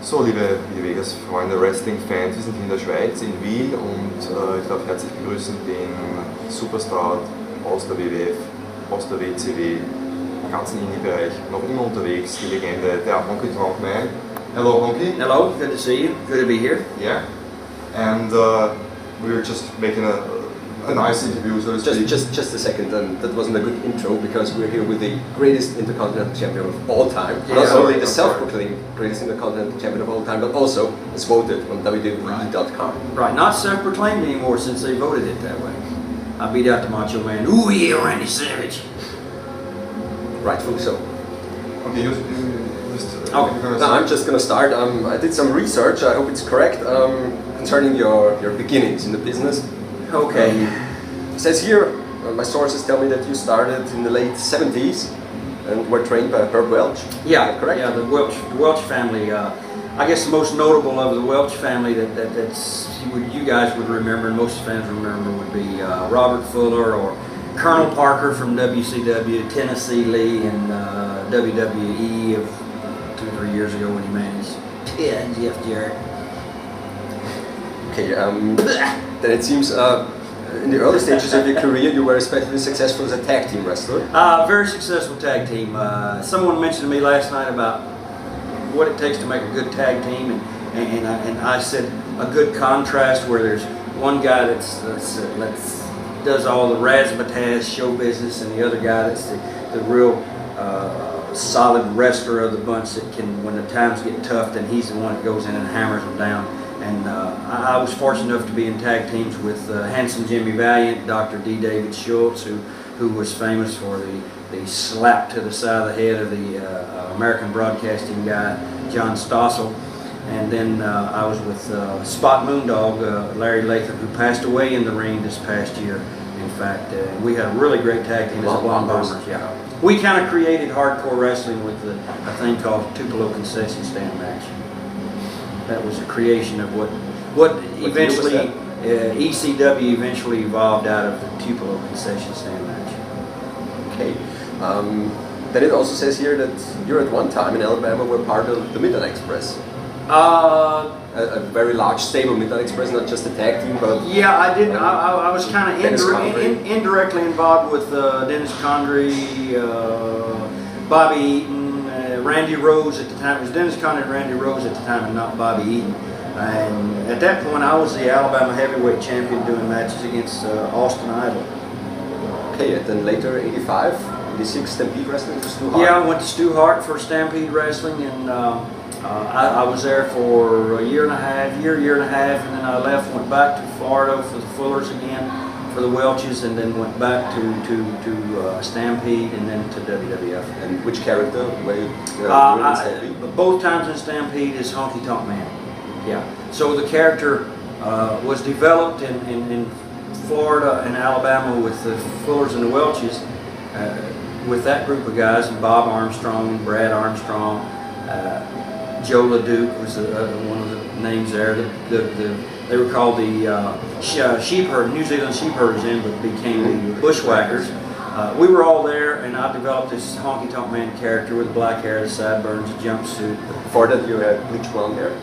So, liebe Vegas-Freunde, Wrestling-Fans, wir sind hier in der Schweiz, in Wien, und ich darf herzlich begrüßen den Superstar aus der WWF, aus der WCW, im ganzen Indie-Bereich, noch immer unterwegs, die Legende, der Honky Tonk Man. Hello, Honky. Hello, good to see you. Good to be here. Yeah, and we were just making a nice interview, so to speak. Just a second, that wasn't a good intro, because we're here with the greatest intercontinental champion of all time. Yeah, Not only the sorry. self-proclaimed greatest intercontinental champion of all time, but also is voted on WWE.com. Right, not self-proclaimed anymore since they voted it that way. I beat out the Macho Man. Ooh yeah, Randy Savage. Rightfully so. Okay, you Okay, now I'm just going to start. I did some research, I hope it's correct, concerning your beginnings in the business. Okay. It says here, my sources tell me that you started in the late 70s and were trained by Herb Welch. Yeah, Is that correct? yeah, the Welch family. I guess the most notable of the Welch family that's you guys would remember, and most fans remember, would be Robert Fuller or Colonel Parker from WCW, Tennessee Lee, and WWE of 2 or 3 years ago when he managed Jeff Jarrett. Okay, then it seems in the early stages of your career you were especially successful as a tag team wrestler. Very successful tag team. Someone mentioned to me last night about what it takes to make a good tag team, and I said a good contrast where there's one guy that's does all the razzmatazz show business, and the other guy that's the real solid wrestler of the bunch that can, when the times get tough, then he's the one that goes in and hammers them down. And I was fortunate enough to be in tag teams with Handsome Jimmy Valiant, Dr. D. David Schultz, who was famous for the slap to the side of the head of the American broadcasting guy, John Stossel. And then I was with Spot Moondog, Larry Latham, who passed away in the ring this past year. In fact, we had a really great tag team as the Blonde Bombers. Yeah, we kind of created hardcore wrestling with a thing called Tupelo concession stand match. That was a creation of what eventually ECW eventually evolved out of the Tupelo concession stand match. Okay. Then it also says here that you at one time in Alabama were part of the Midnight Express. A very large stable, Midnight Express, not just a tag team, but... Yeah, I did. I was kind of indirectly involved with Dennis Condrey, Bobby Eaton, Randy Rose at the time. It was Dennis Condrey and Randy Rose at the time, and not Bobby Eaton. And at that point, I was the Alabama heavyweight champion doing matches against Austin Idol. Okay, and then later, 85, 86, Stampede Wrestling for Stu Hart. Yeah, I went to Stu Hart for Stampede Wrestling, and I was there for a year and a half, and then I left, went back to Florida for the Fullers again, for the Welches, and then went back to Stampede, and then to WWF. And which character were you in Stampede? Both times in Stampede is Honky Tonk Man. Yeah. So the character was developed in Florida and Alabama with the Fullers and the Welches, with that group of guys, and Bob Armstrong and Brad Armstrong. Joe LeDuc was one of the names there. They were called the sheepherd, New Zealand sheepherders, but became the bushwhackers. We were all there, and I developed this Honky Tonk Man character with black hair, the sideburns, a jumpsuit. Before that, you had bleach blonde hair.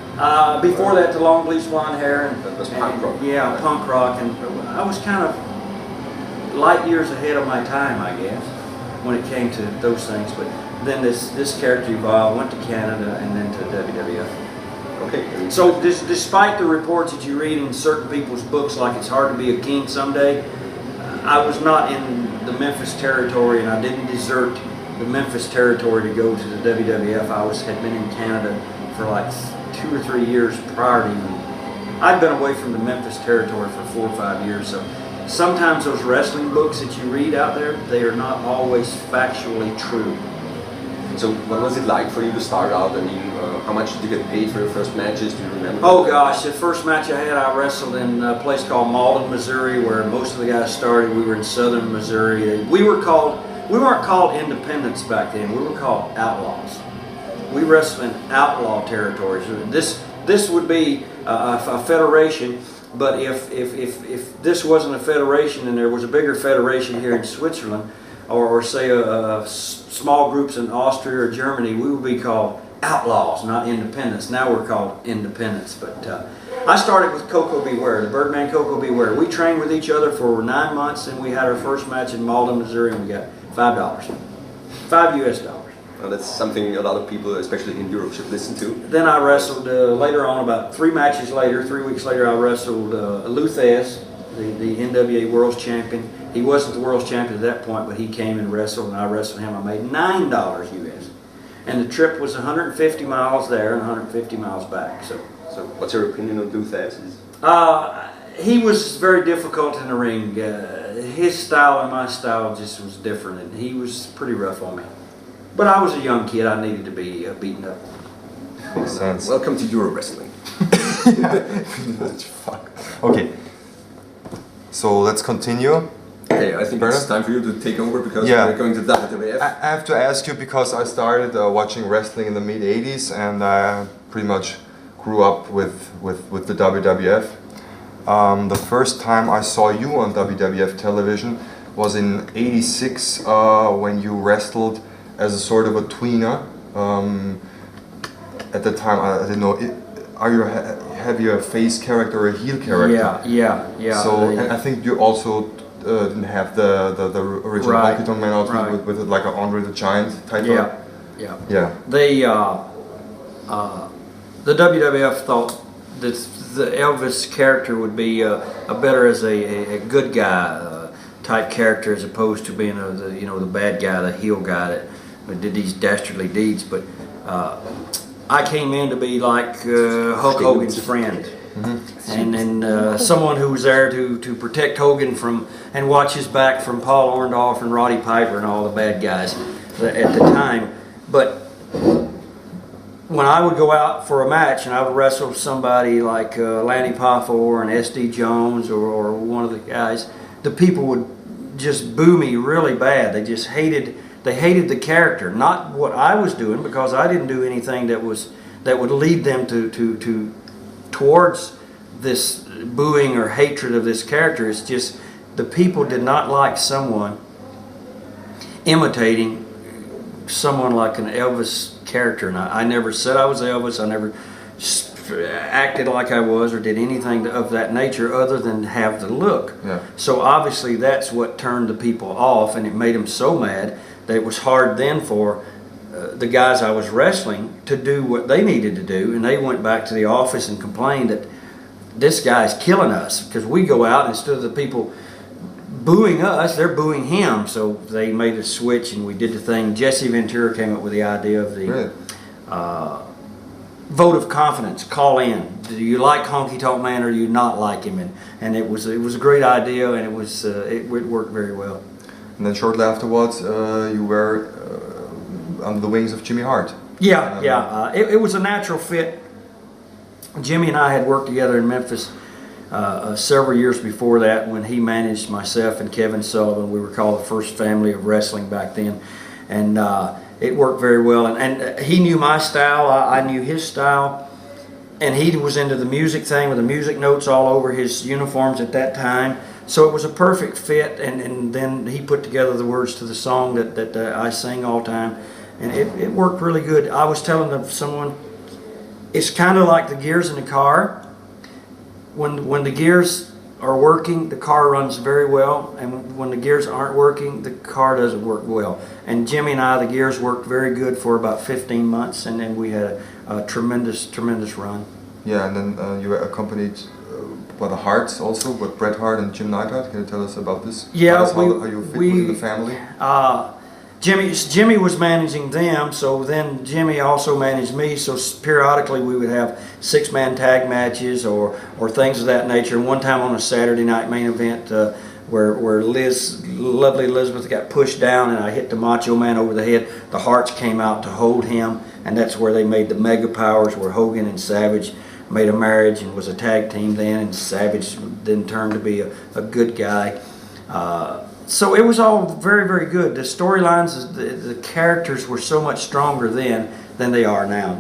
Before that, the long bleach blonde hair. And, that was punk rock. Yeah, right. Punk rock, and I was kind of light years ahead of my time, I guess, when it came to those things. But then this character evolved, went to Canada, and then to WWF. Okay. So despite the reports that you read in certain people's books, like it's hard to be a king someday, I was not in the Memphis territory, and I didn't desert the Memphis territory to go to the WWF. Had been in Canada for like 2 or 3 years prior to even. I'd been away from the Memphis territory for 4 or 5 years, so sometimes those wrestling books that you read out there, they are not always factually true. So what was it like for you to start out? I mean, how much did you get paid for your first matches? Do you remember? Oh gosh, the first match I had, I wrestled in a place called Malden, Missouri, where most of the guys started. We were in southern Missouri. We weren't called independents back then. We were called outlaws. We wrestled in outlaw territories. This would be a federation, but if this wasn't a federation and there was a bigger federation here in Switzerland, or say small groups in Austria or Germany, we would be called Outlaws, not Independents. Now we're called Independents. But I started with Coco Beware, the Birdman Coco Beware. We trained with each other for 9 months, and we had our first match in Malden, Missouri, and we got $5. $5 US. Well, that's something a lot of people, especially in Europe, should listen to. Then I wrestled later on, about 3 matches later, 3 weeks later, I wrestled Luthez, the NWA World's Champion. He wasn't the World's Champion at that point, but he came and wrestled, and I wrestled him. I made $9 US. And the trip was 150 miles there and 150 miles back. So what's your opinion on Luthez? He was very difficult in the ring. His style and my style just was different, and he was pretty rough on me. But I was a young kid. I needed to be beaten up. Makes sense. Welcome to Euro Wrestling. Fuck. Okay. So let's continue. Okay, I think it's time for you to take over because we're going to WWF. I have to ask you because I started watching wrestling in the mid '80s, and I pretty much grew up with the WWF. The first time I saw you on WWF television was in '86 when you wrestled as a sort of a tweener. At the time, I didn't know. Have you a face character or a heel character? Yeah. So and I think you also didn't have the original Honky Tonk Man outfit with like an Andre the Giant type. Yeah. The WWF thought that the Elvis character would be a better as a good guy type character as opposed to being the bad guy, the heel guy that did these dastardly deeds. But I came in to be like Hulk Hogan's friend. Mm-hmm. And someone who was there to protect Hogan from and watch his back from Paul Orndorff and Roddy Piper and all the bad guys at the time. But when I would go out for a match and I would wrestle somebody like Lanny Poffo and S.D. Jones or one of the guys, the people would just boo me really bad. They just hated the character, not what I was doing, because I didn't do anything that would lead them towards this booing or hatred of this character. It's just the people did not like someone imitating someone like an Elvis character. And I never said I was Elvis. I never acted like I was or did anything of that nature other than have the look. Yeah. So obviously that's what turned the people off, and it made them so mad that it was hard then for the guys I was wrestling to do what they needed to do, and they went back to the office and complained that this guy's killing us, because we go out and instead of the people booing us, they're booing him. So they made a switch and we did the thing. Jesse Ventura came up with the idea of the vote of confidence. Call in. Do you like Honky Tonk Man or do you not like him? And it was a great idea, and it worked very well. And then shortly afterwards, you were under the wings of Jimmy Hart. It was a natural fit. Jimmy and I had worked together in Memphis several years before that when he managed myself and Kevin Sullivan. We were called the First Family of Wrestling back then. And it worked very well. And he knew my style, I knew his style. And he was into the music thing with the music notes all over his uniforms at that time. So it was a perfect fit, and then he put together the words to the song that I sing all the time, and it worked really good. I was telling someone, it's kind of like the gears in a car. When the gears are working, the car runs very well, and when the gears aren't working, the car doesn't work well. And Jimmy and I, the gears worked very good for about 15 months, and then we had a tremendous run. Yeah, and then you were accompanied by the Harts also, with Bret Hart and Jim Neidhart. Can you tell us about this? Yeah, how you fit with the family? Jimmy was managing them, so then Jimmy also managed me, so periodically we would have 6-man tag matches or things of that nature. One time on a Saturday night main event where lovely Elizabeth got pushed down and I hit the Macho Man over the head, the Harts came out to hold him, and that's where they made the Mega Powers, where Hogan and Savage made a marriage and was a tag team then, and Savage then turned to be a good guy. So it was all very, very good. The storylines, the characters were so much stronger then than they are now.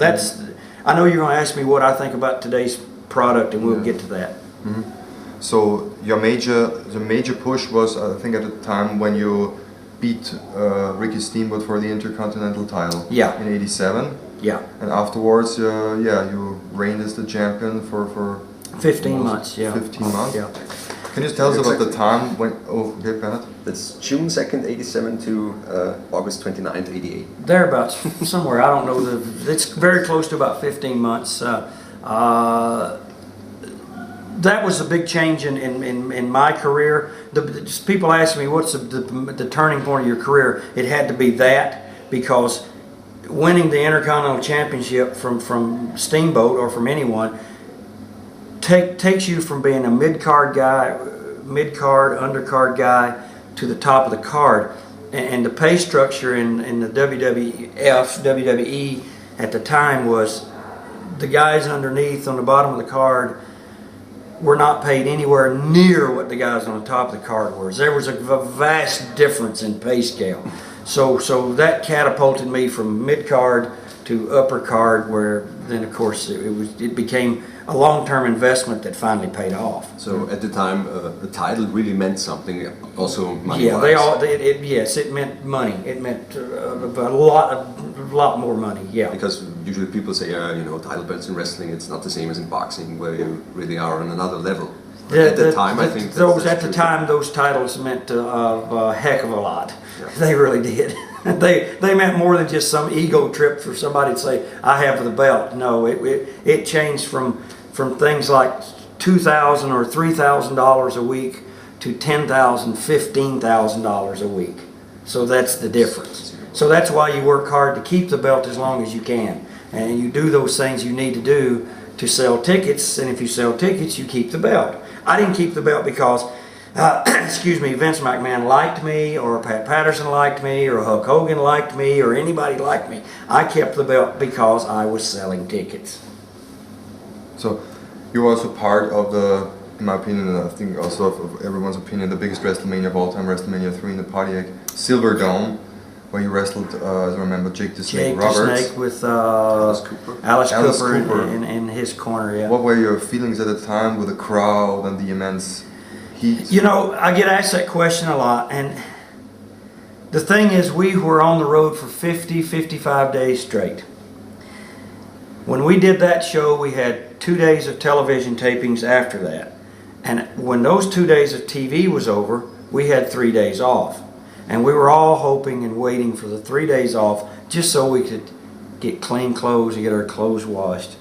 I know you're going to ask me what I think about today's product, and we'll get to that. Mm-hmm. So the major push was, I think, at the time when you beat Ricky Steamboat for the Intercontinental title. Yeah. In '87. Yeah. And afterwards, yeah, you reigned as the champion for 15 months. Yeah. 15 months. Yeah. Can you tell us about the time when? Oh, okay, go ahead. That's June 2nd, 87 to August 29th, 88. Thereabouts, somewhere. I don't know. It's very close to about 15 months. That was a big change in my career. People ask me, what's the turning point of your career? It had to be that, because winning the Intercontinental Championship from Steamboat or from anyone takes you from being a mid-card guy, mid-card, undercard guy, to the top of the card. And the pay structure in the WWE at the time was the guys underneath on the bottom of the card were not paid anywhere near what the guys on the top of the card were. There was a vast difference in pay scale. So that catapulted me from mid-card to upper card, where then of course it became a long-term investment that finally paid off. So at the time, the title really meant something, also money-wise. Yeah, yes, it meant money. It meant a lot more money. Yeah. Because usually people say, title belts in wrestling, it's not the same as in boxing, where you really are on another level. At the time, I think those titles meant a heck of a lot. Yeah. They really did. They meant more than just some ego trip for somebody to say, I have the belt. No, it changed from things like $2,000 or $3,000 a week to $10,000, $15,000 a week. So that's the difference. So that's why you work hard to keep the belt as long as you can. And you do those things you need to do to sell tickets. And if you sell tickets, you keep the belt. I didn't keep the belt because Vince McMahon liked me, or Pat Patterson liked me, or Hulk Hogan liked me, or anybody liked me. I kept the belt because I was selling tickets. So you were also part of the, in my opinion, and I think also of everyone's opinion, the biggest WrestleMania of all time, WrestleMania 3 in the Pontiac Silver Dome, where you wrestled, as I remember, Jake the Snake Roberts. Jake the Snake with Alice Cooper in his corner, yeah. What were your feelings at the time with the crowd and the immense heat? I get asked that question a lot, and the thing is, we were on the road for 55 days straight. When we did that show, we had 2 days of television tapings after that. And when those 2 days of TV was over, we had 3 days off. And we were all hoping and waiting for the 3 days off just so we could get clean clothes and get our clothes washed.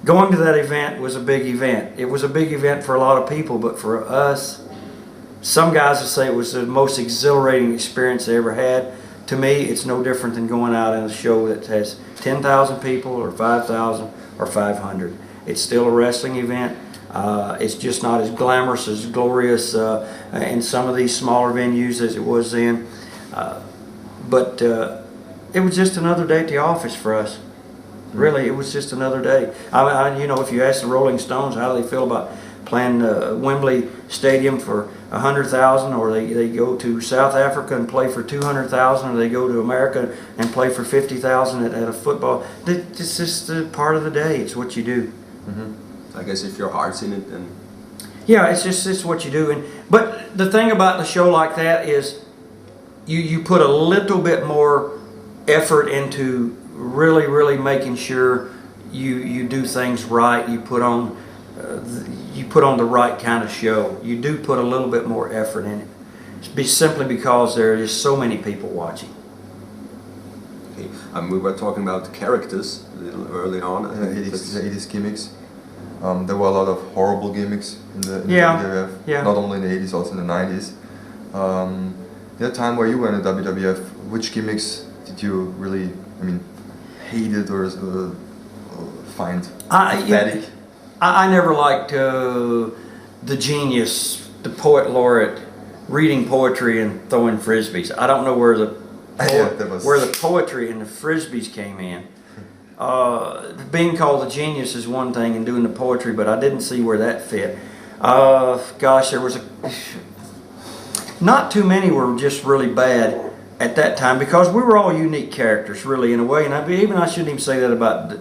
Going to that event was a big event. It was a big event for a lot of people, but for us, some guys would say it was the most exhilarating experience they ever had. To me, it's no different than going out in a show that has 10,000 people or 5,000 or 500. It's still a wrestling event. It's just not as glamorous, as glorious in some of these smaller venues as it was then. But it was just another day at the office for us. Really, it was just another day. If you ask the Rolling Stones how they feel about playing Wembley Stadium for 100,000, or they go to South Africa and play for 200,000, or they go to America and play for 50,000 at a football. It's just a part of the day. It's what you do. Mm-hmm. I guess if your heart's in it, then yeah, it's what you do. But the thing about the show like that is, you put a little bit more effort into really making sure you do things right. You put on the right kind of show. You do put a little bit more effort in it. Simply because there is so many people watching. Okay. We were talking about characters a little early on. 80s gimmicks. There were a lot of horrible gimmicks in the WWF. Yeah. Not only in the 80s, also in the 90s. The time where you were in the WWF, which gimmicks did you really, hate it or find pathetic? I never liked the genius, the poet laureate, reading poetry and throwing frisbees. I don't know where the poetry and the frisbees came in. Being called the genius is one thing, and doing the poetry, but I didn't see where that fit. There was not too many were just really bad at that time, because we were all unique characters, really, in a way. And I shouldn't even say that about the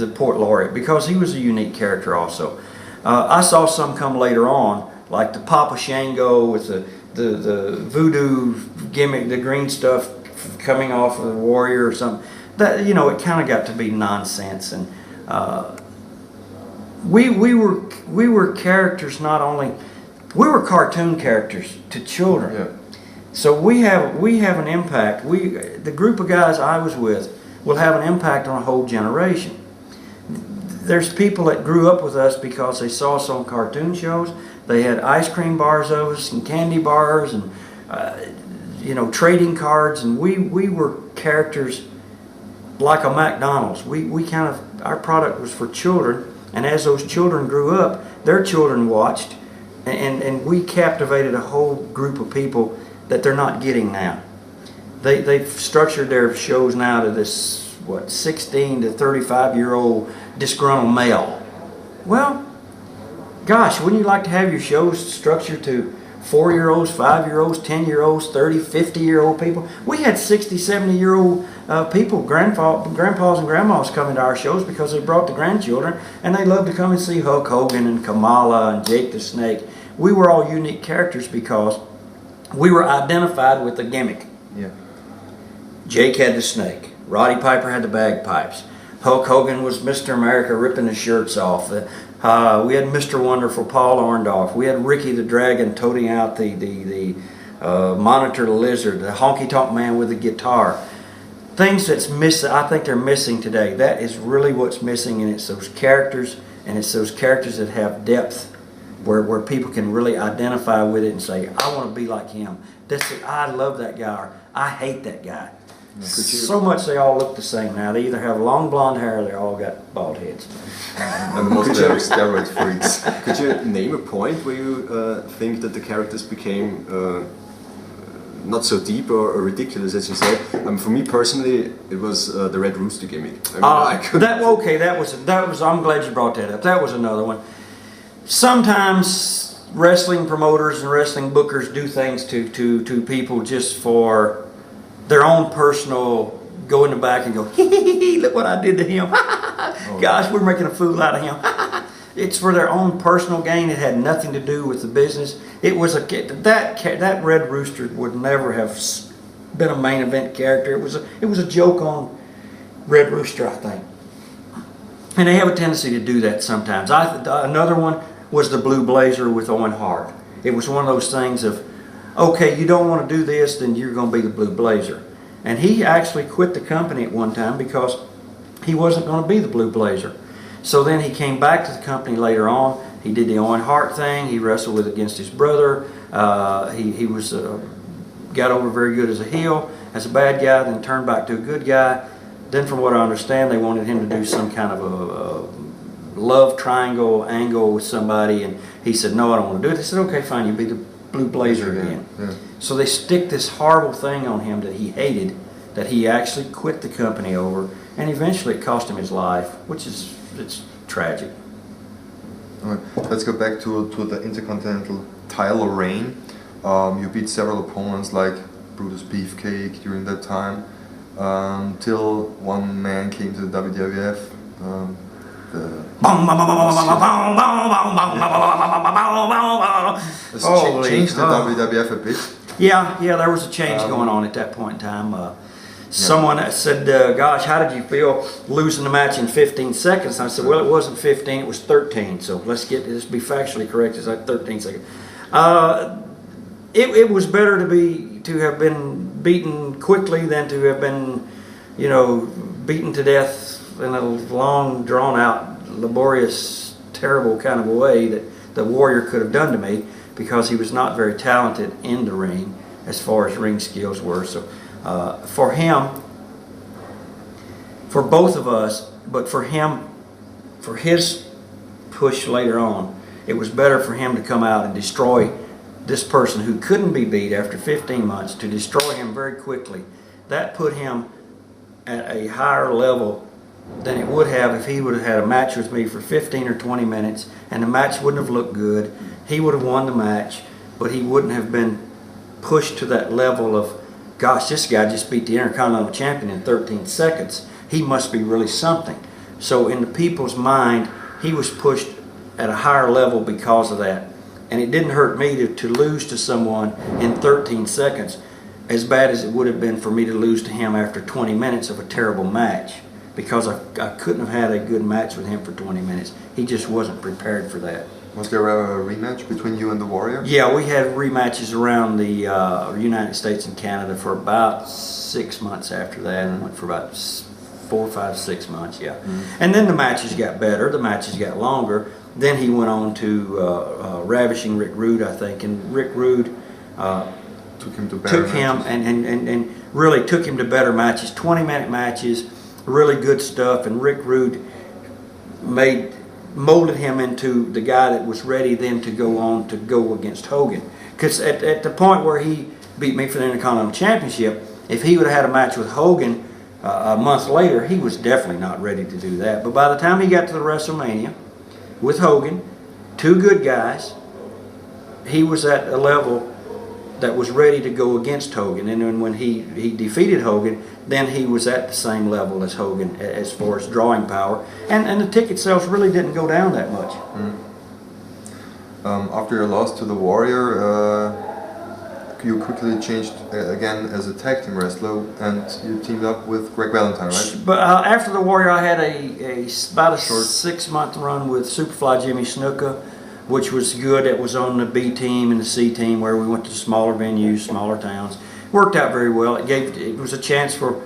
poet laureate, because he was a unique character also. I saw some come later on, like the Papa Shango with the voodoo gimmick, the green stuff coming off of the warrior or something. that, you know, it kind of got to be nonsense. And we were characters, not only we were cartoon characters to children. Yeah. So we have an impact. The group of guys I was with will have an impact on a whole generation. There's people that grew up with us because they saw us on cartoon shows. They had ice cream bars of us and candy bars and you know, trading cards, and we were characters like a McDonald's. We kind of, our product was for children, and as those children grew up, their children watched, and we captivated a whole group of people that they're not getting now. They've structured their shows now to this, what, 16 to 35-year-old disgruntled male. Well, gosh, wouldn't you like to have your shows structured to 4-year-olds, 5-year-olds, 10-year-olds, 30, 50-year-old people? We had 60, 70-year-old people, grandpas and grandmas coming to our shows because they brought the grandchildren, and they loved to come and see Hulk Hogan and Kamala and Jake the Snake. We were all unique characters because we were identified with the gimmick. Yeah. Jake had the snake. Roddy Piper had the bagpipes. Hulk Hogan was Mr. America ripping his shirts off. We had Mr. Wonderful Paul Orndorff. We had Ricky the Dragon toting out the Monitor the Lizard, the Honky Tonk Man with the guitar. Things that's missing, I think they're missing today. That is really what's missing, and it's those characters, and it's those characters that have depth, where people can really identify with it and say, I want to be like him. I love that guy, or I hate that guy. So much they all look the same now. They either have long blonde hair or they all got bald heads. And most of them are steroid freaks. Could you name a point where you think that the characters became not so deep or ridiculous, as you say? For me personally, it was the Red Rooster gimmick. That was. I'm glad you brought that up. That was another one. Sometimes wrestling promoters and wrestling bookers do things to people just for their own personal, go in the back and go, hee, look what I did to him. Gosh, we're making a fool out of him. It's for their own personal gain. It had nothing to do with the business. It was that Red Rooster would never have been a main event character. It was a joke on Red Rooster, I think. And they have a tendency to do that sometimes. Another one was the Blue Blazer with Owen Hart. It was one of those things of, okay, you don't want to do this, then you're going to be the Blue Blazer. And he actually quit the company at one time because he wasn't going to be the Blue Blazer. So then he came back to the company later on. He did the Owen Hart thing. He wrestled against his brother. He was got over very good as a heel, as a bad guy, then turned back to a good guy. Then from what I understand, they wanted him to do some kind of a love triangle angle with somebody, and he said, no, I don't want to do it. They said, okay, fine, you'll be the Blue Blazer again. Yeah. So they stick this horrible thing on him that he hated, that he actually quit the company over, and eventually it cost him his life, which is, it's tragic. All right. Let's go back to the Intercontinental title reign. You beat several opponents like Brutus Beefcake during that time, till one man came to the WWF. Changed the WWF a bit. Yeah, there was a change going on at that point in time. Someone said, gosh, how did you feel losing the match in 15 seconds? And I said, well, it wasn't 15, it was 13. So let's be factually correct. It's like 13 seconds. It was better to have been beaten quickly than to have been, beaten to death in a long, drawn-out, laborious, terrible kind of a way that the Warrior could have done to me, because he was not very talented in the ring as far as ring skills were. So for him, for both of us, but for him, for his push later on, it was better for him to come out and destroy this person who couldn't be beat after 15 months, to destroy him very quickly. That put him at a higher level than it would have if he would have had a match with me for 15 or 20 minutes, and the match wouldn't have looked good. He would have won the match, but he wouldn't have been pushed to that level of, gosh, this guy just beat the Intercontinental Champion in 13 seconds. He must be really something. So in the people's mind, he was pushed at a higher level because of that. And it didn't hurt me to lose to someone in 13 seconds. as bad as it would have been for me to lose to him after 20 minutes of a terrible match, because I couldn't have had a good match with him for 20 minutes. He just wasn't prepared for that. Was there a rematch between you and the Warrior? Yeah, we had rematches around the United States and Canada for about 6 months after that, and went for about 4, 5, 6 months, yeah. And then the matches got better, the matches got longer. Then he went on to Ravishing Rick Rude, I think, and Rick Rude took him and really took him to better matches, 20-minute matches, really good stuff. And Rick Rude molded him into the guy that was ready then to go on to go against Hogan. Because at the point where he beat me for the Intercontinental Championship, if he would have had a match with Hogan a month later, he was definitely not ready to do that. But by the time he got to the WrestleMania with Hogan, two good guys, he was at a level that was ready to go against Hogan. And then when he defeated Hogan, then he was at the same level as Hogan as far as drawing power. And the ticket sales really didn't go down that much. After your loss to the Warrior, you quickly changed again as a tag team wrestler, and you teamed up with Greg Valentine, right? But after the Warrior, I had about a 6-month run with Superfly Jimmy Snuka, which was good. It was on the B team and the C team, where we went to smaller venues, smaller towns. Worked out very well. It was a chance for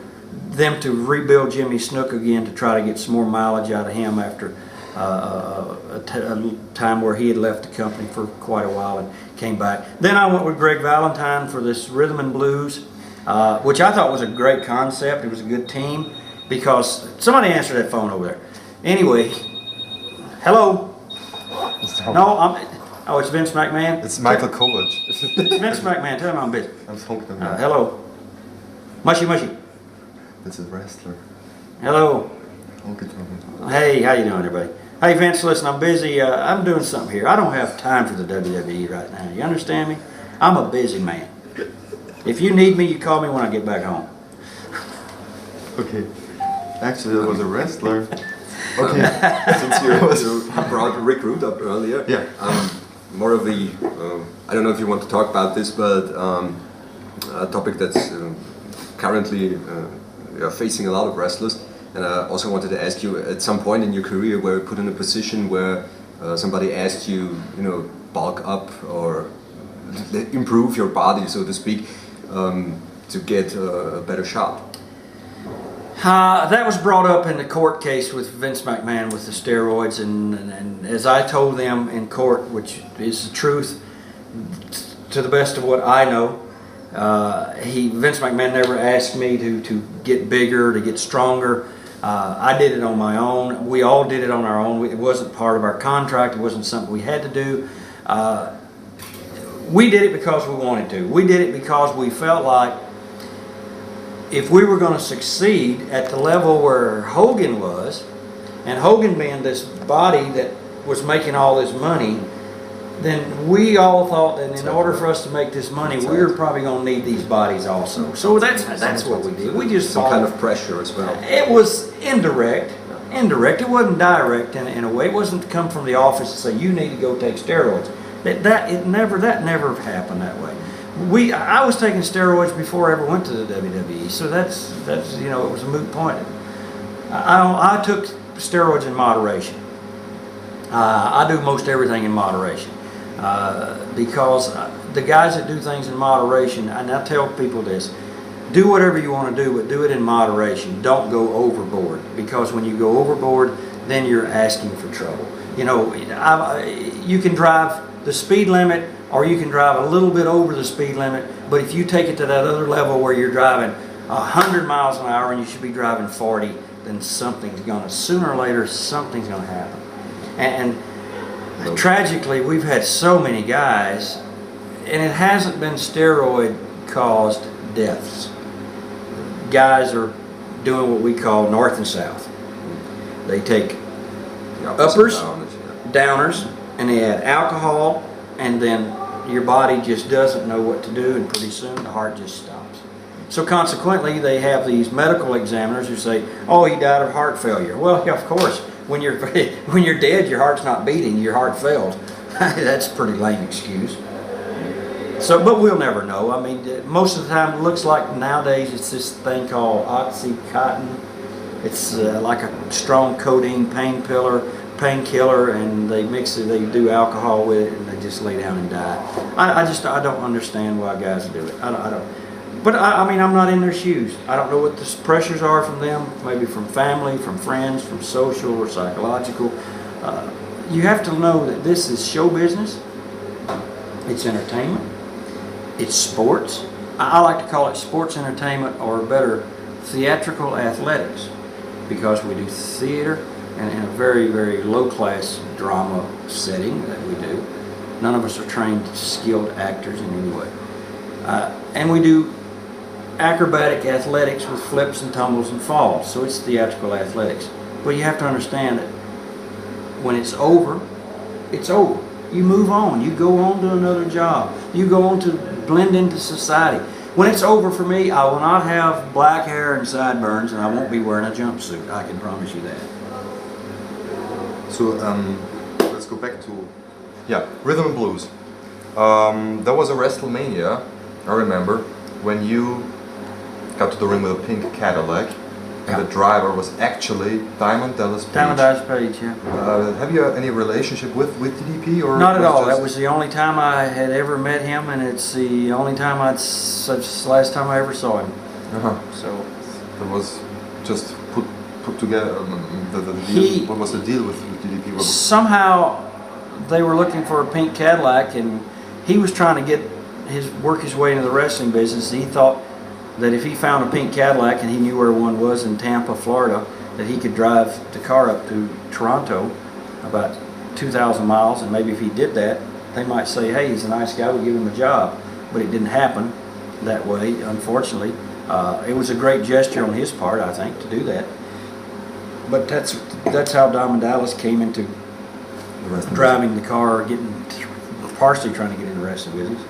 them to rebuild Jimmy Snuka again, to try to get some more mileage out of him after a time where he had left the company for quite a while and came back. Then I went with Greg Valentine for this Rhythm and Blues, which I thought was a great concept. It was a good team, because somebody answered that phone over there. Anyway, hello. No, oh, it's Vince McMahon? It's Michael Kovac. It's Vince McMahon. Tell him I'm busy. I'm Honky Tonk Man. Hello. Mushy. This is wrestler. Hello. Honky Tonk Man. Hey, how you doing, everybody? Hey, Vince, listen, I'm busy. I'm doing something here. I don't have time for the WWE right now. You understand me? I'm a busy man. If you need me, you call me when I get back home. Okay. Actually, that was a wrestler. Okay. Since you brought Rick Rude up earlier, yeah. More of the, I don't know if you want to talk about this, but a topic that's currently facing a lot of wrestlers. And I also wanted to ask you, at some point in your career, were you put in a position where somebody asked you, bulk up or improve your body, so to speak, to get a better shot? That was brought up in the court case with Vince McMahon with the steroids, and as I told them in court, which is the truth, to the best of what I know, Vince McMahon never asked me to get bigger, to get stronger. I did it on my own. We all did it on our own. It wasn't part of our contract. It wasn't something we had to do. We did it because we wanted to. We did it because we felt like if we were going to succeed at the level where Hogan was, and Hogan being this body that was making all this money, then we all thought that in order for us to make this money, we were probably going to need these bodies also. So that's what we did. We just some kind of pressure as well. It was indirect. It wasn't direct in a way. It wasn't to come from the office and say you need to go take steroids. That never happened that way. I was taking steroids before I ever went to the WWE, so that's it was a moot point. I took steroids in moderation. I do most everything in moderation because the guys that do things in moderation, and I tell people this: do whatever you want to do, but do it in moderation. Don't go overboard, because when you go overboard, then you're asking for trouble. You can drive the speed limit, or you can drive a little bit over the speed limit, but if you take it to that other level where you're driving 100 miles an hour and you should be driving 40, then sooner or later, something's going to happen. And tragically, we've had so many guys, and it hasn't been steroid-caused deaths. Guys are doing what we call north and south. They take uppers, downers, and they add alcohol, and then your body just doesn't know what to do, and pretty soon the heart just stops. So consequently, they have these medical examiners who say, "Oh, he died of heart failure." Well, yeah, of course, when you're dead, your heart's not beating, your heart failed. That's a pretty lame excuse. So, but we'll never know. I mean, most of the time it looks like nowadays it's this thing called Oxycontin. It's like a strong codeine painkiller, and they mix it, they do alcohol with it, and they just lay down and die. I don't understand why guys do it. I don't. But I mean, I'm not in their shoes. I don't know what the pressures are from them, maybe from family, from friends, from social or psychological. You have to know that this is show business. It's entertainment. It's sports. I like to call it sports entertainment, or better, theatrical athletics, because we do theater and in a very, very low-class drama setting that we do. None of us are trained skilled actors in any way. And we do acrobatic athletics with flips and tumbles and falls, so it's theatrical athletics. But you have to understand that when it's over, it's over. You move on. You go on to another job. You go on to blend into society. When it's over for me, I will not have black hair and sideburns, and I won't be wearing a jumpsuit. I can promise you that. So let's go back to rhythm and blues. There was a WrestleMania, I remember, when you got to the ring with a pink Cadillac, and the driver was actually Diamond Dallas Page. Diamond Dallas Page, yeah. Have you any relationship with DDP, or not at all? That was the only time I had ever met him, and it's the only time last time I ever saw him. So it was just put together. The deal. What was the deal with DDP? Somehow they were looking for a pink Cadillac, and he was trying to work his way into the wrestling business. He thought that if he found a pink Cadillac, and he knew where one was in Tampa, Florida, that he could drive the car up to Toronto, about 2,000 miles, and maybe if he did that, they might say, hey, he's a nice guy, we'll give him a job. But it didn't happen that way, unfortunately. It was a great gesture on his part, I think, to do that. But that's how Diamond Dallas came into driving the car, partially trying to get into the wrestling business.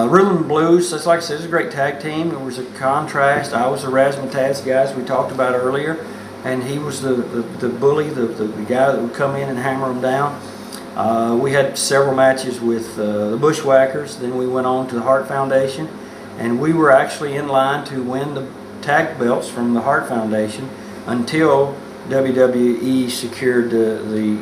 Rhythm and Blues, that's like I said, it's a great tag team. It was a contrast. I was the razzmatazz guy, as we talked about earlier, and he was the bully, the guy that would come in and hammer them down. We had several matches with the Bushwhackers. Then we went on to the Hart Foundation, and we were actually in line to win the tag belts from the Hart Foundation until WWE secured the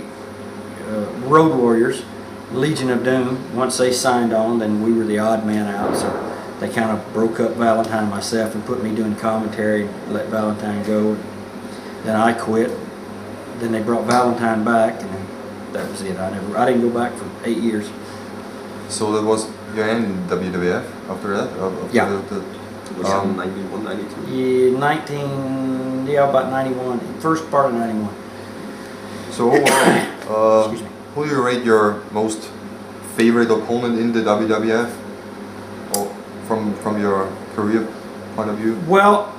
Road Warriors, Legion of Doom. Once they signed on, then we were the odd man out, so they kind of broke up Valentine and myself and put me doing commentary and let Valentine go. Then I quit. Then they brought Valentine back, and that was it. I didn't go back for 8 years. So that was your end in WWF after that? Yeah. It was 91, 92? Yeah, about 91. First part of 91. So overall, who do you rate your most favorite opponent in the WWF, or from your career point of view? Well,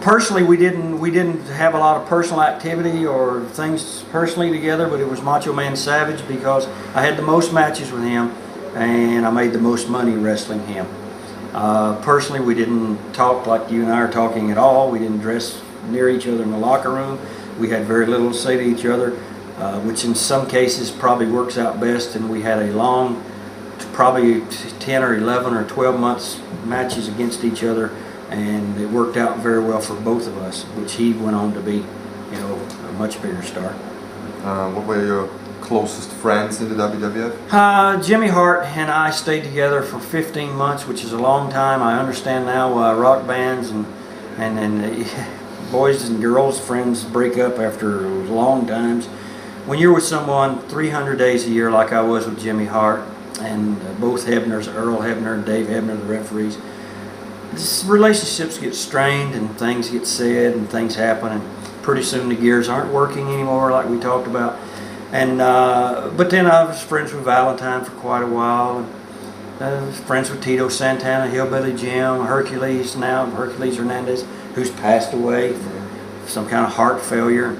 personally, we didn't have a lot of personal activity or things personally together, but it was Macho Man Savage, because I had the most matches with him and I made the most money wrestling him. Personally, we didn't talk like you and I are talking at all. We didn't dress near each other in the locker room. We had very little to say to each other, which in some cases probably works out best, and we had a long, probably 10 or 11 or 12 months matches against each other, and it worked out very well for both of us, which he went on to be, a much bigger star. What were your closest friends in the WWF? Jimmy Hart and I stayed together for 15 months, which is a long time. I understand now why rock bands and boys and girls friends break up after long times. When you're with someone 300 days a year, like I was with Jimmy Hart, and both Hebners, Earl Hebner and Dave Hebner, the referees, relationships get strained and things get said and things happen, and pretty soon the gears aren't working anymore, like we talked about. And but then I was friends with Valentine for quite a while, and was friends with Tito Santana, Hillbilly Jim, Hercules Hernandez, who's passed away from some kind of heart failure.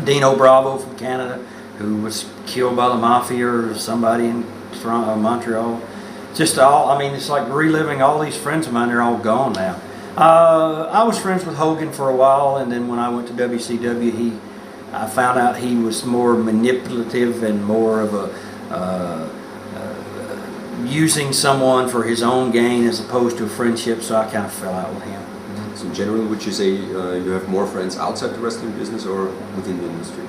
Dino Bravo from Canada, who was killed by the mafia or somebody in Montreal. Just it's like reliving all these friends of mine. They're all gone now. I was friends with Hogan for a while, and then when I went to WCW, I found out he was more manipulative and more of using someone for his own gain as opposed to a friendship, so I kind of fell out with him. So in general, would you say you have more friends outside the wrestling business or within the industry?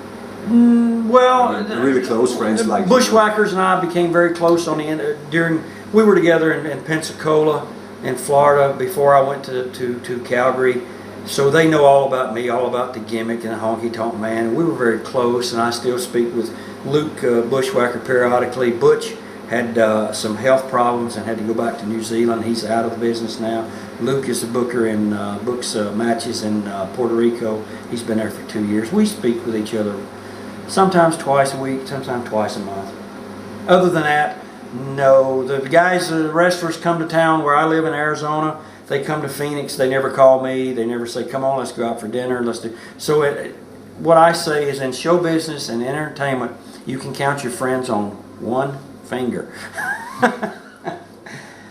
Well, really close friends like Bushwhackers and I became very close on the end during. We were together in Pensacola, in Florida, before I went to Calgary. So they know all about me, all about the gimmick and the Honky Tonk Man. We were very close, and I still speak with Luke Bushwhacker periodically. Butch had some health problems and had to go back to New Zealand. He's out of the business now. Luke is the booker and books matches in Puerto Rico. He's been there for 2 years. We speak with each other sometimes twice a week, sometimes twice a month. Other than that, no. The guys, the wrestlers come to town where I live in Arizona. They come to Phoenix. They never call me. They never say, come on, let's go out for dinner. Let's do. So what I say is in show business and entertainment, you can count your friends on one finger.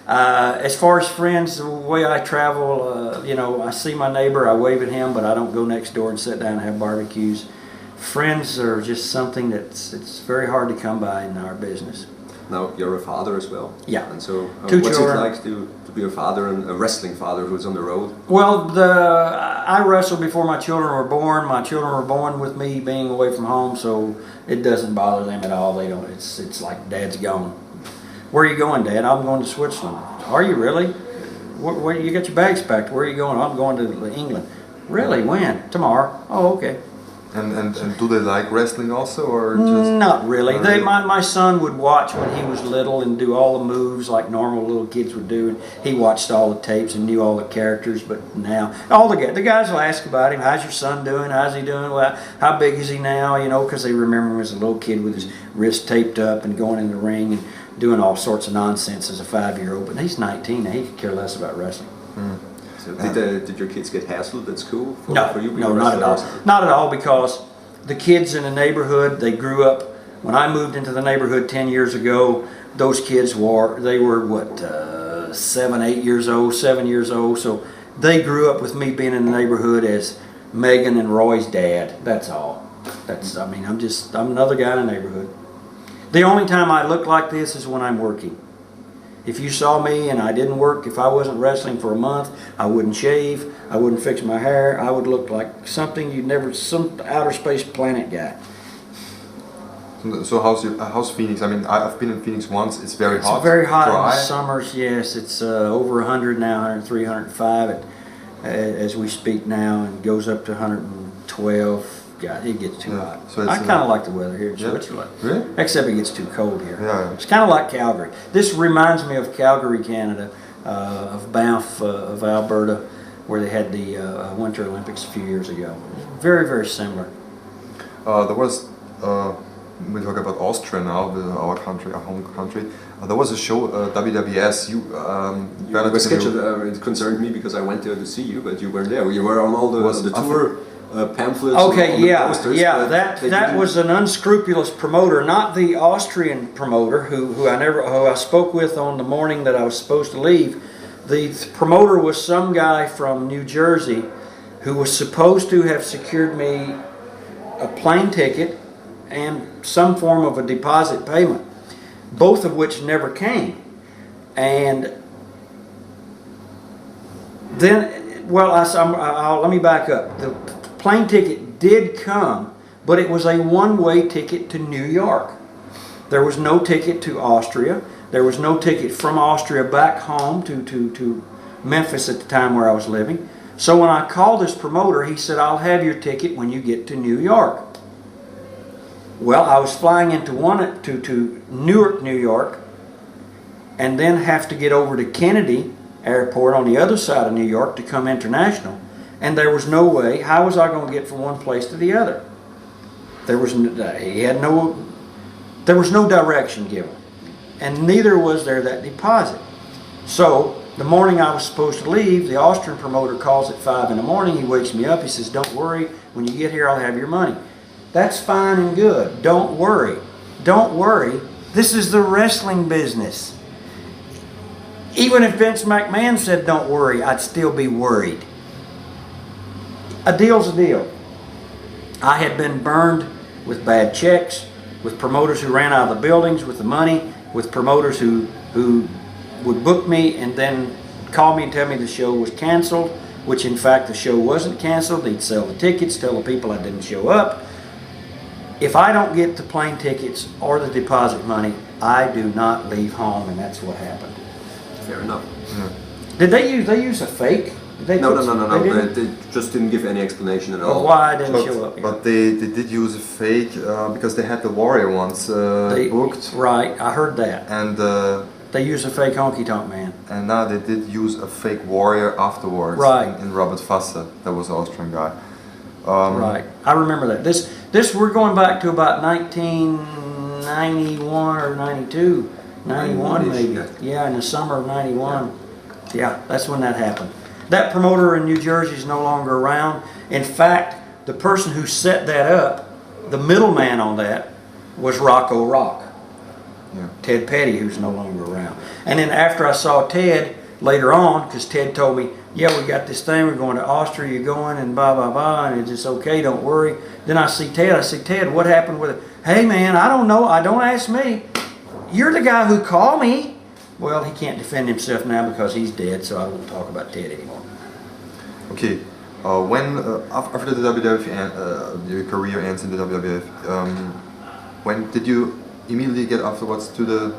As far as friends, the way I travel, you know, I see my neighbor, I wave at him, but I don't go next door and sit down and have barbecues. Friends are just something it's very hard to come by in our business. Now you're a father as well. Yeah. And so Two what's children. it like to be a father and a wrestling father who's on the road? Well, I wrestled before my children were born. My children were born with me being away from home, so it doesn't bother them at all. They don't. It's like Dad's gone. Where are you going, Dad? I'm going to Switzerland. Are you really? Where you got your bags packed? Where are you going? I'm going to England. Really? When? Tomorrow. Oh, okay. And do they like wrestling also, or just Not really. Not really? My son would watch when he was little and do all the moves like normal little kids would do. And he watched all the tapes and knew all the characters. But now, all the guys will ask about him. How's your son doing? How's he doing? Well, how big is he now? You know, because they remember him as a little kid with his wrist taped up and going in the ring and doing all sorts of nonsense as a 5-year-old. But he's 19 now. He could care less about wrestling. So did your kids get hassled at school for you? No, not at all. Not at all, because the kids in the neighborhood, they grew up. When I moved into the neighborhood 10 years ago, those kids were 7 years old. So they grew up with me being in the neighborhood as Megan and Roy's dad. That's all. I'm another guy in the neighborhood. The only time I look like this is when I'm working. If you saw me and I didn't work, if I wasn't wrestling for a month, I wouldn't shave, I wouldn't fix my hair, I would look like something you'd never, some outer space planet guy. So how's Phoenix? I mean, I've been in Phoenix once. It's very hot. It's very hot dry. in the summers, yes. It's over 100 now, 103, 105 as we speak now, and goes up to 112. God, it gets too hot. So I kind of like the weather here in Switzerland. Really? Except it gets too cold here. Yeah. It's kind of like Calgary. This reminds me of Calgary, Canada, of Banff, of Alberta, where they had the Winter Olympics a few years ago. Very, very similar. There was, we talk about Austria now, our country, our home country. There was a show, WWS. You were scheduled. It concerned me because I went there to see you, but you weren't there. You were on all the tour. Pamphlets. Okay, on the posters, that was an unscrupulous promoter, not the Austrian promoter who I spoke with on the morning that I was supposed to leave. The promoter was some guy from New Jersey who was supposed to have secured me a plane ticket and some form of a deposit payment, both of which never came. And then, let me back up. The plane ticket did come, but it was a one-way ticket to New York. There was no ticket to Austria. There was no ticket from Austria back home to Memphis at the time where I was living. So when I called this promoter, he said, I'll have your ticket when you get to New York. Well, I was flying to Newark, New York, and then have to get over to Kennedy Airport on the other side of New York to come international. And there was no way. How was I going to get from one place to the other? There was no direction given, and neither was there that deposit. So the morning I was supposed to leave, the Austrian promoter calls at 5 in the morning. He wakes me up. He says, "Don't worry. When you get here, I'll have your money." That's fine and good. Don't worry. Don't worry. This is the wrestling business. Even if Vince McMahon said, "Don't worry," I'd still be worried. A deal's a deal. I had been burned with bad checks, with promoters who ran out of the buildings with the money, with promoters who who would book me and then call me and tell me the show was canceled, which in fact the show wasn't canceled. They'd sell the tickets, tell the people I didn't show up. If I don't get the plane tickets or the deposit money, I do not leave home, and that's what happened. Fair enough. Yeah. Did they use a fake? Did they No. They They just didn't give any explanation at all. of why I didn't show up. But they did use a fake because they had the Warrior once booked. Right, I heard that. And They used a fake Honky Tonk Man. and now they did use a fake Warrior afterwards. Right. In Robert Fasse, that was the Austrian guy. Right, I remember that. This we're going back to about 1991 or 92, 91 maybe. Yeah, in the summer of 91. Yeah, that's when that happened. That promoter in New Jersey is no longer around. In fact, the person who set that up, the middleman on that, was Rocco Rock. Yeah. Ted Petty, who's no longer around. And then after I saw Ted later on, because Ted told me, yeah, we got this thing, we're going to Austria, you're going, and blah, blah, blah, and it's just okay, don't worry. Then I see Ted, Ted, what happened with it? Hey man, I don't know, don't ask me. You're the guy who called me. Well, he can't defend himself now because he's dead, so I won't talk about Ted anymore. Okay. When after the WWF your career ends in the WWF, when did you immediately get afterwards to the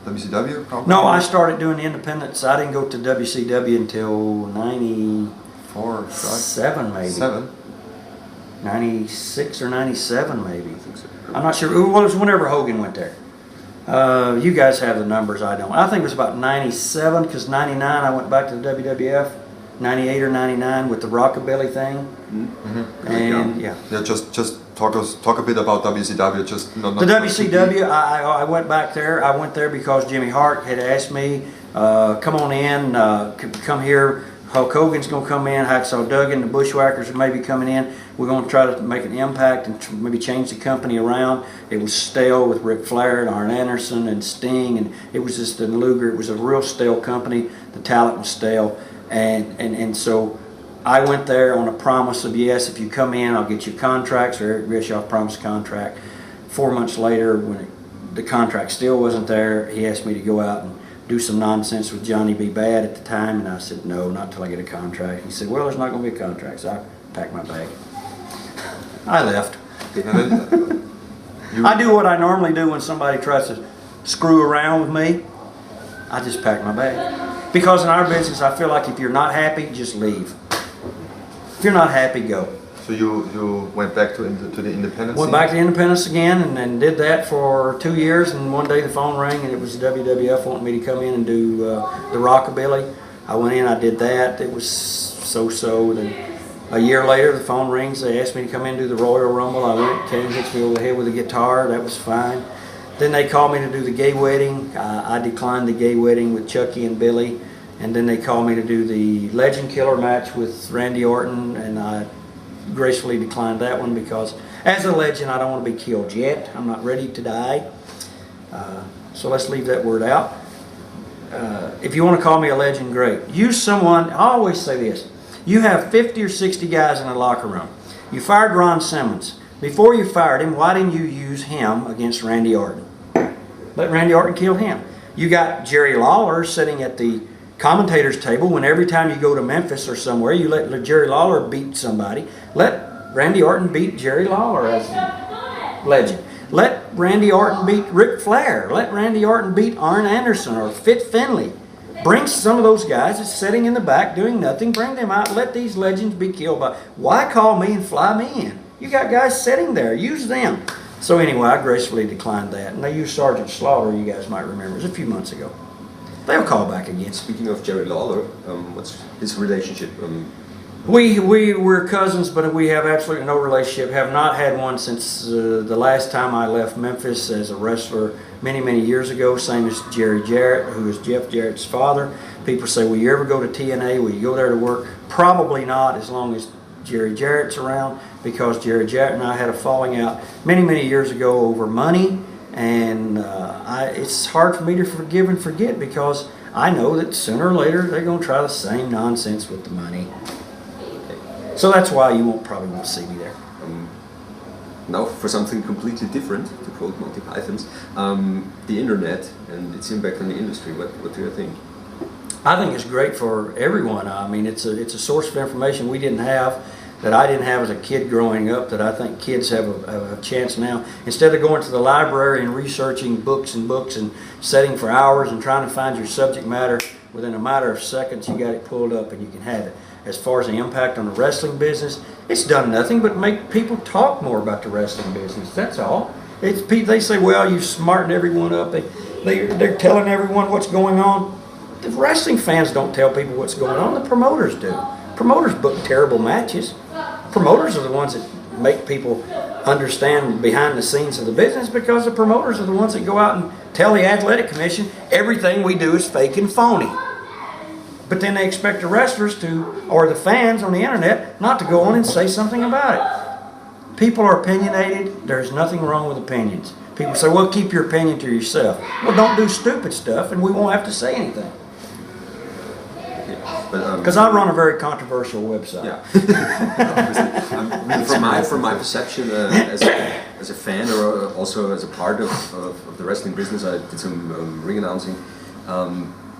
WCW? No, I started doing the independents. I didn't go to WCW until 97 maybe. 7. 96 or 97 maybe. I think so. I'm not sure. Well, it was whenever Hogan went there. You guys have the numbers, I don't. I think it was about 97 because 99 I went back to the WWF. 98 or 99 with the rockabilly thing. Mm-hmm. And yeah. Yeah, just talk a bit about WCW. Just not The WCW, I went back there. I went there because Jimmy Hart had asked me, come on in, come here. Hulk Hogan's going to come in. Hacksaw Duggan, the Bushwhackers may be coming in. We're going to try to make an impact and maybe change the company around. It was stale with Ric Flair and Arn Anderson and Sting, and it was just in Luger. It was a real stale company. The talent was stale. And so I went there on a promise of, yes, if you come in, I'll get you contracts, or Eric Bischoff promised a contract. 4 months later, when the contract still wasn't there, he asked me to go out and do some nonsense with Johnny B. Bad at the time, and I said, no, not till I get a contract. He said, well, there's not going to be a contract, so I packed my bag. I left. I do what I normally do when somebody tries to screw around with me. I just pack my bag. Because in our business, I feel like if you're not happy, just leave. If you're not happy, go. So you went back to the independence? Went back to Independence again and did that for 2 years, and one day the phone rang and it was WWF wanting me to come in and do the Rockabilly. I went in, I did that. It was so-so. Then a year later the phone rings, they asked me to come in and do the Royal Rumble. I went, Kane hits me over the head with a guitar, that was fine. Then they called me to do the gay wedding. I declined the gay wedding with Chucky and Billy. And then they called me to do the Legend Killer match with Randy Orton, and I gracefully declined that one because as a legend I don't want to be killed yet. I'm not ready to die. So let's leave that word out. If you want to call me a legend, great. Use someone, I always say this, you have 50 or 60 guys in the locker room. You fired Ron Simmons. Before you fired him, why didn't you use him against Randy Orton? Let Randy Orton kill him. You got Jerry Lawler sitting at the commentator's table when every time you go to Memphis or somewhere, you let Jerry Lawler beat somebody. Let Randy Orton beat Jerry Lawler as a legend. Let Randy Orton beat Ric Flair. Let Randy Orton beat Arn Anderson or Fit Finlay. Bring some of those guys that's sitting in the back doing nothing. Bring them out. Let these legends be killed by. Why call me and fly me in? You got guys sitting there. Use them. So anyway, I gracefully declined that. And they used Sergeant Slaughter, you guys might remember. It was a few months ago. They'll call back again. Speaking of Jerry Lawler, what's his relationship? We were cousins, but we have absolutely no relationship. Have not had one since the last time I left Memphis as a wrestler many, many years ago. Same as Jerry Jarrett, who is Jeff Jarrett's father. People say, will you ever go to TNA? Will you go there to work? Probably not, as long as Jerry Jarrett's around, because Jerry Jarrett and I had a falling out many, many years ago over money. And it's hard for me to forgive and forget because I know that sooner or later they're going to try the same nonsense with the money. So that's why you probably won't see me there. now for something completely different, to quote Monty Python's, the internet and its impact on the industry. What do you think? I think it's great for everyone. I mean, it's a source of information we didn't have, that I didn't have as a kid growing up, that I think kids have a chance now. Instead of going to the library and researching books and sitting for hours and trying to find your subject matter, within a matter of seconds you got it pulled up and you can have it. As far as the impact on the wrestling business, it's done nothing but make people talk more about the wrestling business. That's all. They say, well, you smarten everyone up. They're telling everyone what's going on. The wrestling fans don't tell people what's going on. The promoters do. Promoters book terrible matches. Promoters are the ones that make people understand behind the scenes of the business, because the promoters are the ones that go out and tell the athletic commission everything we do is fake and phony. But then they expect the wrestlers to, or the fans on the internet, not to go on and say something about it. People are opinionated. There's nothing wrong with opinions. People say, well, keep your opinion to yourself. Well, don't do stupid stuff and we won't have to say anything. Because I run a very controversial website. Yeah. From my perception as a fan, or also as a part of the wrestling business, I did some ring announcing.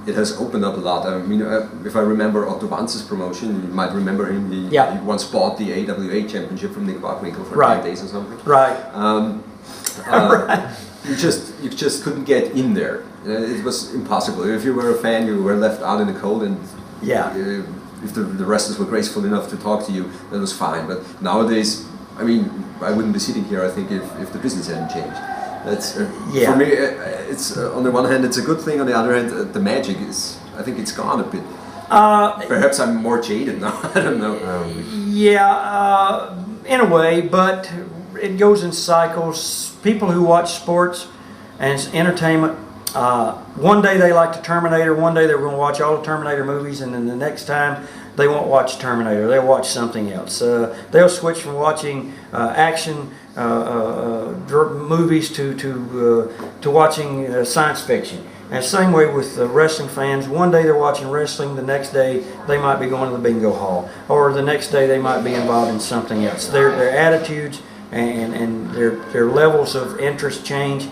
It has opened up a lot. I mean, if I remember Otto Wanz's promotion, you might remember him. He once bought the AWA championship from Nick Bockwinkel for 10 days or something. Right. Right. You just couldn't get in there. It was impossible. If you were a fan, you were left out in the cold, and if the wrestlers were graceful enough to talk to you, that was fine. But nowadays, I mean, I wouldn't be sitting here, I think, if the business hadn't changed. That's for me. It's on the one hand, it's a good thing. On the other hand, the magic is. I think it's gone a bit. Perhaps I'm more jaded now. I don't know. In a way, but it goes in cycles. People who watch sports and it's entertainment. One day they like the Terminator. One day they're going to watch all the Terminator movies, and then the next time they won't watch Terminator. They'll watch something else. They'll switch from watching action movies to watching science fiction. And same way with wrestling fans. One day they're watching wrestling, the next day they might be going to the bingo hall, or the next day they might be involved in something else. Their attitudes and their levels of interest change.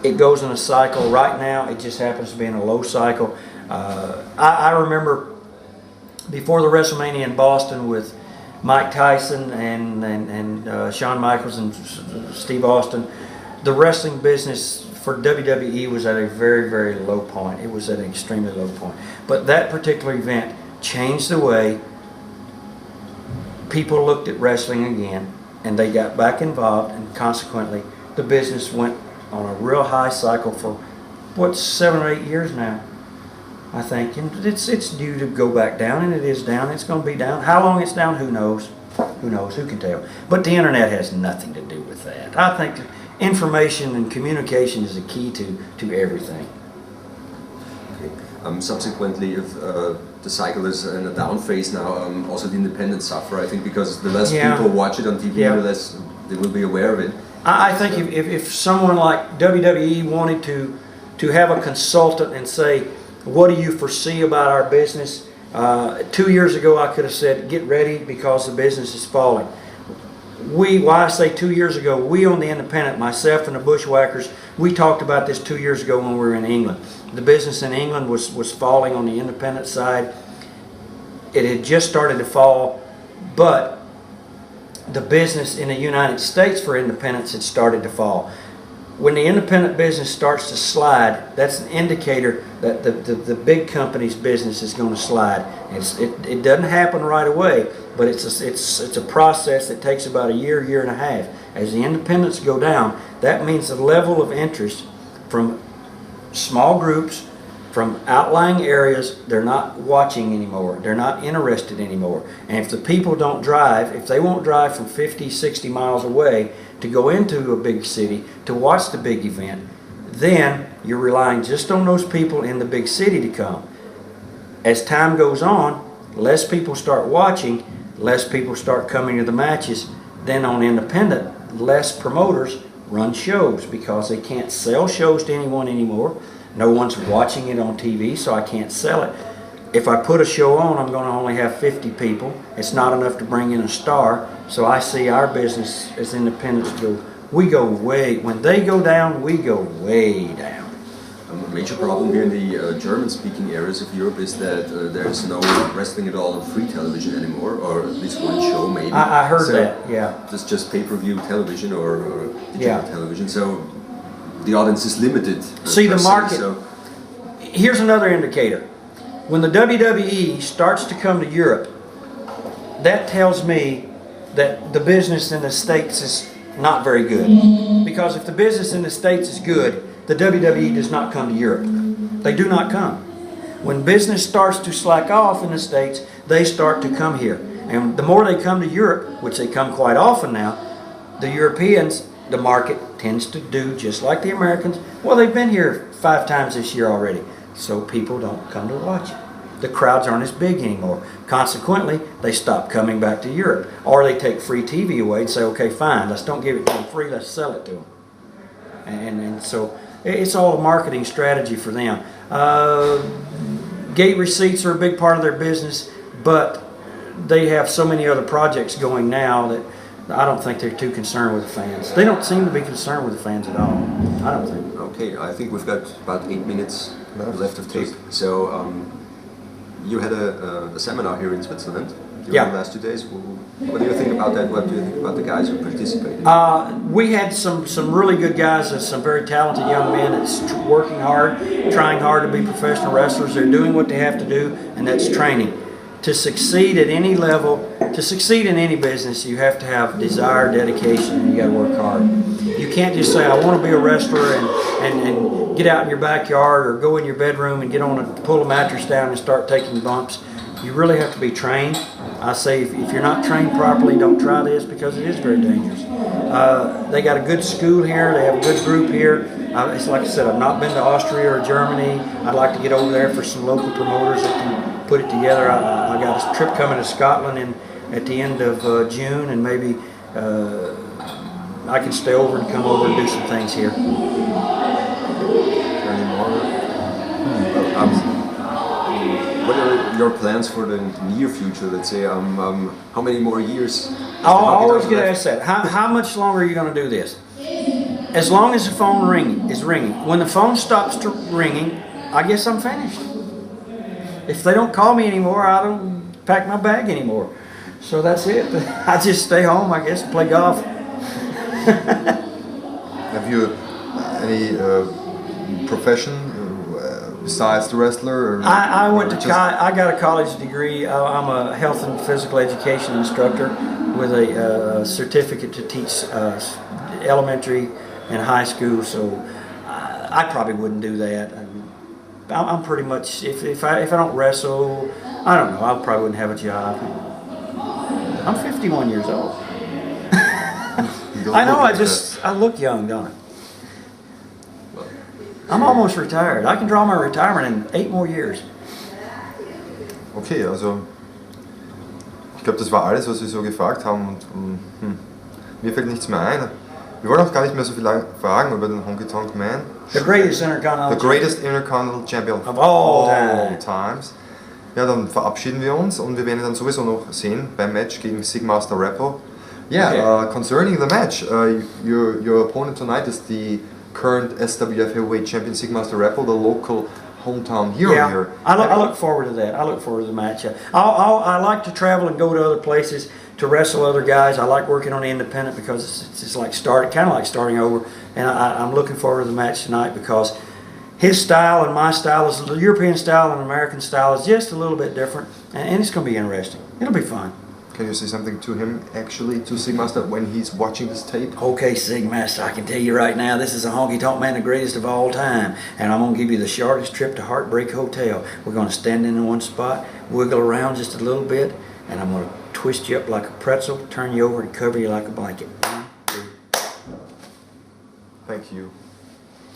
It goes in a cycle. Right now it just happens to be in a low cycle. I remember before the WrestleMania in Boston with Mike Tyson and Shawn Michaels and Steve Austin, the wrestling business for WWE was at a very, very low point. It was at an extremely low point. But that particular event changed the way people looked at wrestling again, and they got back involved, and consequently the business went on a real high cycle for 7 or 8 years now, I think. And it's due to go back down, and it is down. It's going to be down. How long it's down, who knows? Who knows? Who can tell? But the internet has nothing to do with that. I think information and communication is a key to everything. Okay. Subsequently, if the cycle is in a down phase now, also the independents suffer, I think, because the less people watch it on TV, the less they will be aware of it. I think if someone like WWE wanted to have a consultant and say, what do you foresee about our business? 2 years ago I could have said, get ready because the business is falling. Why I say 2 years ago, we on the independent, myself and the Bushwhackers, we talked about this 2 years ago when we were in England. The business in England was falling on the independent side. It had just started to fall, but the business in the United States for independents had started to fall. When the independent business starts to slide, that's an indicator that the big company's business is going to slide. It doesn't happen right away, but it's a process that takes about a year and a half. As the independents go down, that means the level of interest from small groups, from outlying areas, they're not watching anymore. They're not interested anymore. And if the people don't drive, if they won't drive from 50, 60 miles away to go into a big city to watch the big event, then you're relying just on those people in the big city to come. As time goes on, less people start watching, less people start coming to the matches. Then on independent, less promoters run shows because they can't sell shows to anyone anymore. No one's watching it on TV, so I can't sell it. if I put a show on, I'm going to only have 50 people. It's not enough to bring in a star. So I see our business as independents we go way, when they go down, we go way down. A major problem here in the German-speaking areas of Europe is that there's no wrestling at all on free television anymore, or at least one show maybe. I heard that, yeah. It's just pay-per-view television or digital television, so the audience is limited. See, the market, here's another indicator. When the WWE starts to come to Europe, that tells me that the business in the States is not very good. Because if the business in the States is good, the WWE does not come to Europe. They do not come. When business starts to slack off in the States, they start to come here. And the more they come to Europe, which they come quite often now, the Europeans, the market tends to do just like the Americans. Well, they've been here 5 times this year already, so people don't come to watch it. The crowds aren't as big anymore. Consequently, they stop coming back to Europe. Or they take free TV away and say, okay, fine, let's don't give it to them free, let's sell it to them. And so it's all a marketing strategy for them. Gate receipts are a big part of their business, but they have so many other projects going now that I don't think they're too concerned with the fans. They don't seem to be concerned with the fans at all. I don't think. Okay, I think we've got about 8 minutes left of tape. So you had a seminar here in Switzerland during the last 2 days. What do you think about that? What do you think about the guys who participated? We had some really good guys, some very talented young men that's working hard, trying hard to be professional wrestlers. They're doing what they have to do, and that's training. To succeed at any level, to succeed in any business, you have to have desire, dedication, and you got to work hard. You can't just say, I want to be a wrestler and get out in your backyard or go in your bedroom and pull a mattress down and start taking bumps. You really have to be trained. I say if you're not trained properly, don't try this because it is very dangerous. They got a good school here. They have a good group here. It's like I said, I've not been to Austria or Germany. I'd like to get over there for some local promoters that can put it together. I got a trip coming to Scotland at the end of June, and maybe I can stay over and come over and do some things here. What are your plans for the near future? Let's say, how many more years? I always get asked that. How much longer are you going to do this? As long as the phone is ringing. When the phone stops ringing, I guess I'm finished. If they don't call me anymore, I don't pack my bag anymore. So that's it. I just stay home, I guess, and play golf. Have you any profession besides the wrestler? I got a college degree. I'm a health and physical education instructor with a certificate to teach elementary and high school. So I probably wouldn't do that. I'm pretty much, if I don't wrestle, I don't know, I probably wouldn't have a job. I'm 51 years old. I know, I look young, don't I? I'm almost retired. I can draw my retirement in 8 more years. Okay, also ich glaube, das war alles, was wir so gefragt haben, und mir fällt nichts mehr ein. Wir wollen auch gar nicht mehr so viel fragen über den Honky Tonk Man. The greatest intercontinental champion of all times. Ja, dann verabschieden wir uns, und wir werden ihn dann sowieso noch sehen beim Match gegen Sigmaster Rappo. Yeah, concerning the match, your opponent tonight is the current SWF heavyweight champion Sigmaster Rappo, the local hometown hero here. I look forward to that. I look forward to the match. I like to travel and go to other places to wrestle other guys. I like working on the independent because it's like kind of like starting over. And I'm looking forward to the match tonight because his style and my style, the European style and American style is just a little bit different, and it's going to be interesting. It'll be fun. Can you say something to him, actually, to Sigmaster, when he's watching this tape? Okay, Sigmaster, I can tell you right now, this is a Honky Tonk Man, the greatest of all time. And I'm going to give you the shortest trip to Heartbreak Hotel. We're going to stand in one spot, wiggle around just a little bit, and I'm going to twist you up like a pretzel, turn you over, and cover you like a blanket. 1, 2. Thank you.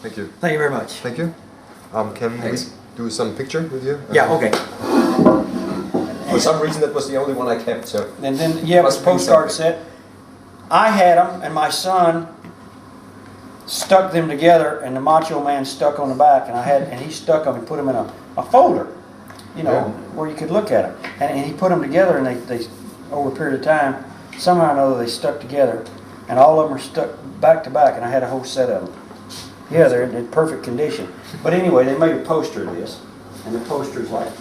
Thank you. Thank you very much. Thank you. Can we do some picture with you? Yeah, okay. For some reason, that was the only one I kept. So. And then it was postcard set. I had them, and my son stuck them together, and the Macho Man stuck on the back, and he stuck them and put them in a folder. you know, where you could look at them. And he put them together, and they over a period of time, somehow or another they stuck together, and all of them are stuck back to back, and I had a whole set of them. Yeah, they're in perfect condition. But anyway, they made a poster of this, and the poster's like,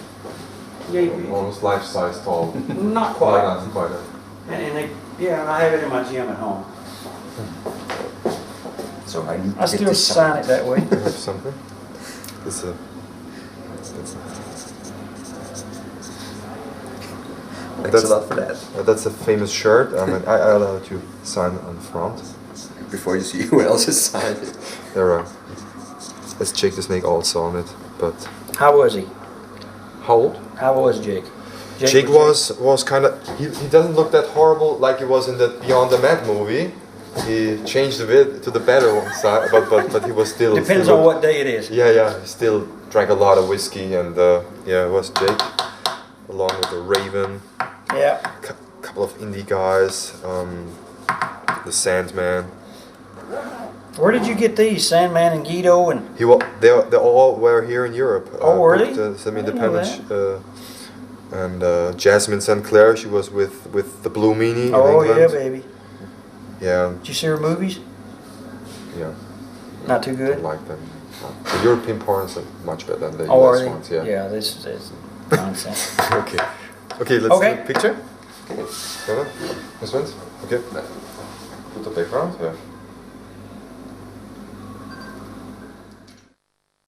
almost life-size tall. not quite. Not quite. And and I have it in my gym at home. So I need to I still sign it that way. I have something. This Thanks a lot for that. That's a famous shirt. I allowed you sign on the front. Before you see who else has signed it. There are. It's Jake the Snake also on it, but. How was he? How old? How was Jake? Jake was kind of. He doesn't look that horrible like he was in that Beyond the Mat movie. He changed a bit to the better one side, but he was still. Depends still on what day it is. Yeah. He still drank a lot of whiskey, and it was Jake, along with the Raven. Yeah. Couple of indie guys, the Sandman. Where did you get these, Sandman and Guido and? They all were here in Europe. Oh, were they? Some independent. And Jasmine St. Clair, she was with the Blue Meanie. Oh in yeah, England. baby. Yeah. Did you see her movies? Yeah. Not too I good. like them. The European porns are much better than the Are US they? ones. Yeah. Yeah, this is nonsense. Okay. Okay, let's Okay. do a picture. Ja, Miss Vince? Okay. Put the background. Yeah.